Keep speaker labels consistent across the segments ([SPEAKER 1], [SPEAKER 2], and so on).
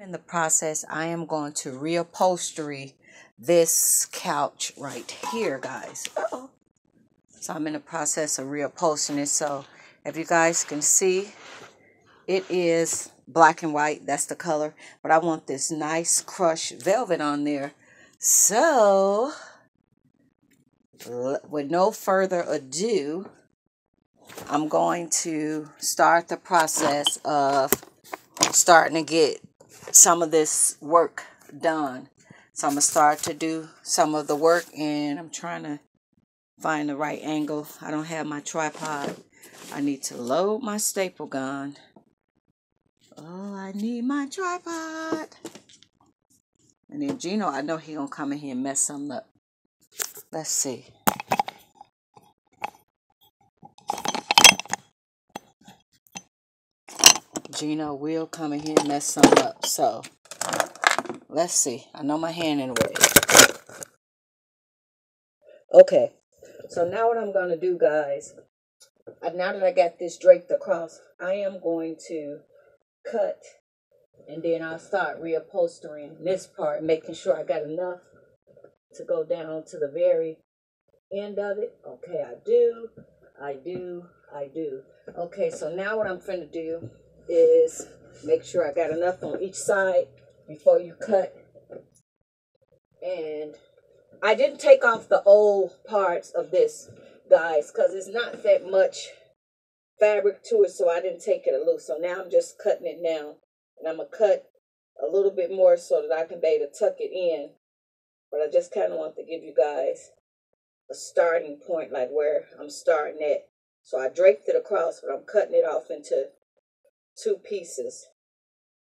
[SPEAKER 1] In the process, I am going to reupholstery this couch right here, guys. Uh-oh. So I'm in the process of reupholstering it. So if you guys can see, it is black and white. That's the color. But I want this nice crushed velvet on there. So with no further ado, I'm going to start the process of starting to get some of this work done. So I'm going to start to do some of the work, and I'm trying to find the right angle. I don't have my tripod. I need to load my staple gun. Oh, I need my tripod. And then Gino, I know he gonna come in here and mess something up. Let's see. Gino will come in here and mess something up. So let's see. I know my hand in the way. Okay. So now what I'm gonna do, guys, now that I got this draped across, I am going to cut, and then I'll start reupholstering this part, making sure I got enough to go down to the very end of it. Okay, I do. Okay, so now what I'm finna do is make sure I got enough on each side before you cut. And I didn't take off the old parts of this, guys, because it's not that much fabric to it, so I didn't take it loose. So now I'm just cutting it now, and I'm gonna cut a little bit more so that I can be able to tuck it in. But I just kind of want to give you guys a starting point, like where I'm starting at. So I draped it across, but I'm cutting it off into two pieces,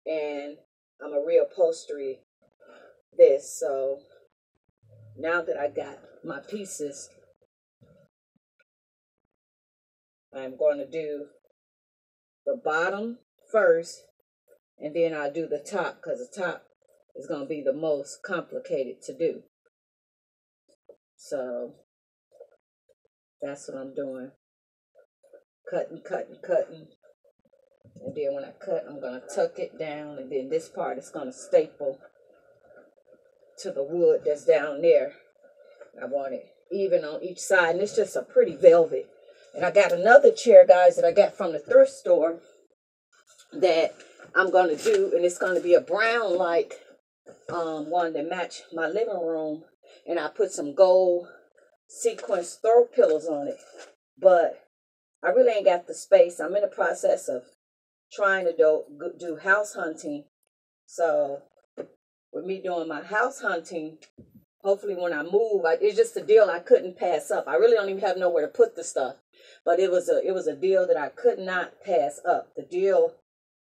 [SPEAKER 1] and I'm a reupholstery this. So now that I got my pieces, I'm going to do the bottom first, and then I'll do the top, because the top is going to be the most complicated to do. So that's what I'm doing. Cutting. And then when I cut, I'm going to tuck it down, and then this part is going to staple to the wood that's down there. I want it even on each side, and it's just a pretty velvet. And I got another chair, guys, that I got from the thrift store that I'm going to do, and it's going to be a brown like one that match my living room, and I put some gold sequence throw pillows on it. But I really ain't got the space. I'm in the process of trying to do house hunting. So with me doing my house hunting, hopefully when I move, it's just a deal I couldn't pass up. I really don't even have nowhere to put the stuff, but it was a deal that I could not pass up. The deal,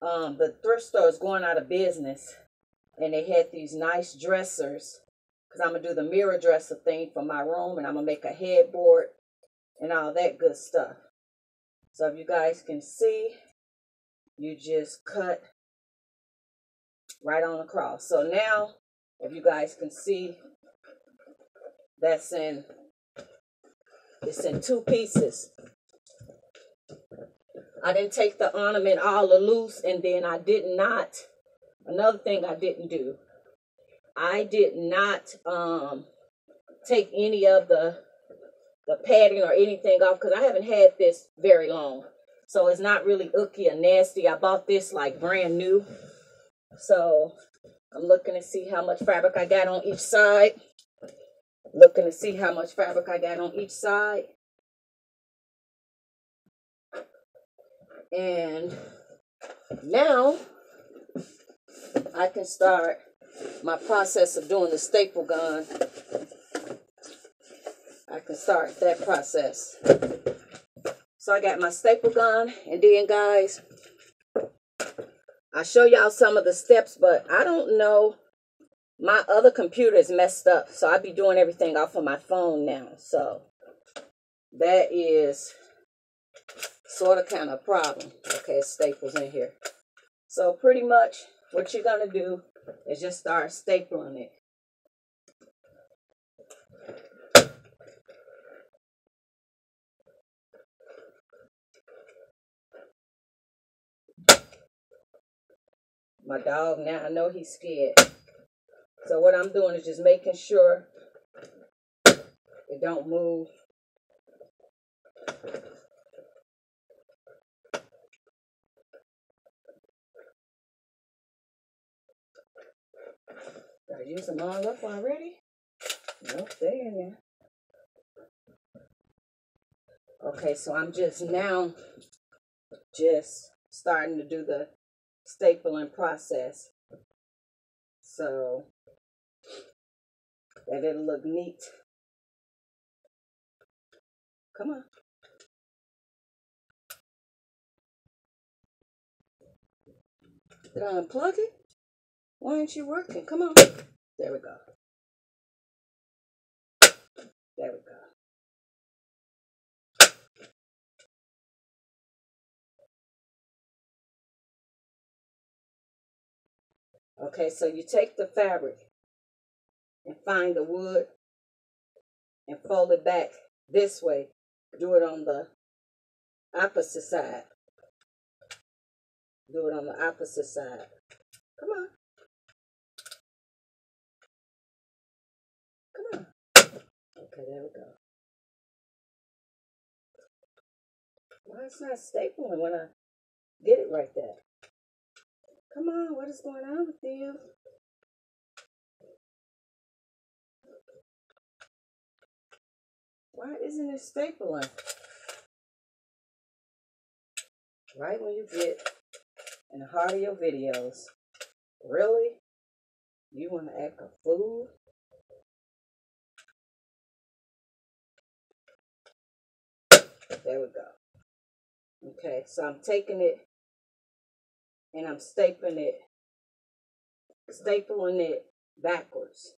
[SPEAKER 1] the thrift store is going out of business, and they had these nice dressers, because I'm gonna do the mirror dresser thing for my room, and I'm gonna make a headboard and all that good stuff. So if you guys can see, you just cut right on across. So now, if you guys can see, it's in two pieces. I didn't take the ornament all loose, and then I did not, another thing I didn't do, I did not take any of the padding or anything off, because I haven't had this very long. So it's not really icky or nasty. I bought this like brand new. So I'm looking to see how much fabric I got on each side. And now I can start my process of doing the staple gun. I can start that process. So I got my staple gun, and then, guys, I'll show y'all some of the steps, but I don't know. My other computer is messed up, so I'll be doing everything off of my phone now. So that is sort of kind of a problem. Okay, staples in here. So pretty much what you're going to do is just start stapling it. My dog now, I know he's scared. So what I'm doing is just making sure it don't move. Did I use them all up already? Nope, they're in there. Okay, so I'm just now starting to do the stapling process so that it'll look neat. Come on. Did I unplug it? Why aren't you working? Come on. There we go. There we go. Okay, so you take the fabric and find the wood and fold it back this way. Do it on the opposite side. Do it on the opposite side. Come on. Come on. Okay, there we go. Why it's not stapling when I get it right there? Come on, what is going on with you? Why isn't it stapling? Right when you get in the heart of your videos. Really? You want to act a fool? There we go. Okay, so I'm taking it and I'm stapling it backwards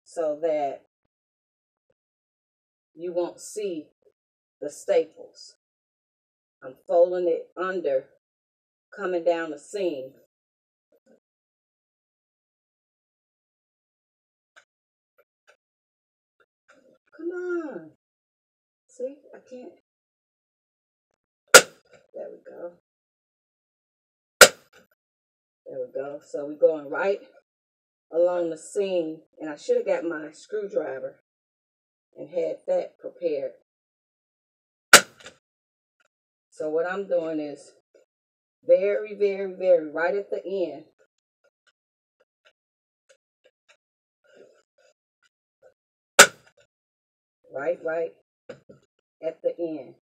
[SPEAKER 1] so that you won't see the staples. I'm folding it under, coming down the seam. Come on. See, I can't. There we go. There we go. So we're going right along the seam, and I should have got my screwdriver and had that prepared. So what I'm doing is very, very, very right at the end. Right at the end.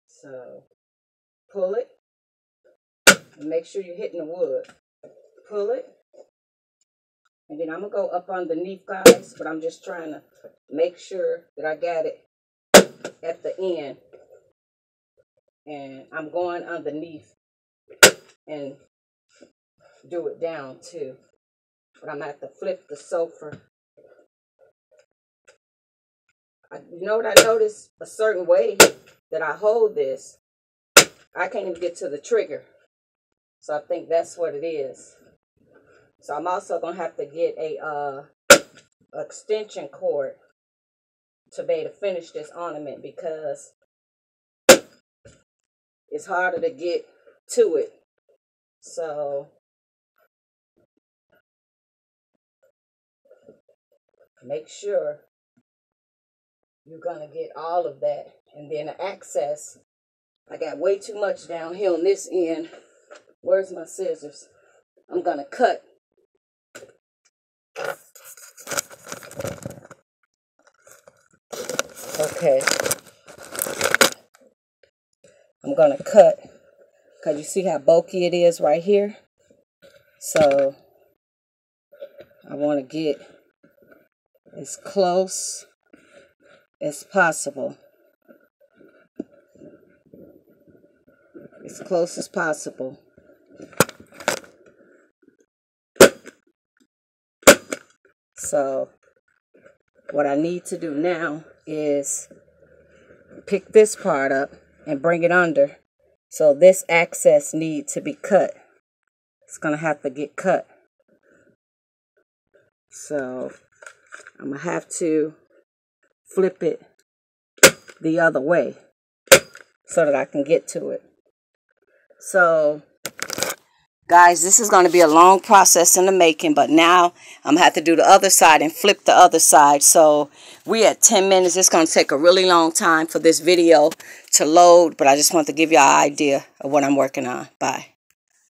[SPEAKER 1] So pull it and make sure you're hitting the wood. Pull it. And then I'm going to go up underneath, guys, but I'm just trying to make sure that I got it at the end. And I'm going underneath and do it down too. But I'm going to have to flip the sofa. You know what I noticed? A certain way that I hold this, I can't even get to the trigger. So I think that's what it is. So I'm also going to have to get a extension cord to be able to finish this ornament because it's harder to get to it. So make sure you're going to get all of that. And then the access, I got way too much down here on this end. Where's my scissors? I'm going to cut. Okay. I'm going to cut because you see how bulky it is right here. So I want to get as close as possible. As close as possible. So what I need to do now is pick this part up and bring it under. So this access needs to be cut. It's going to have to get cut. So I'm going to have to flip it the other way so that I can get to it. So, guys, this is going to be a long process in the making, but now I'm going to have to do the other side and flip the other side. So we at 10 minutes. It's going to take a really long time for this video to load, but I just want to give you an idea of what I'm working on. Bye.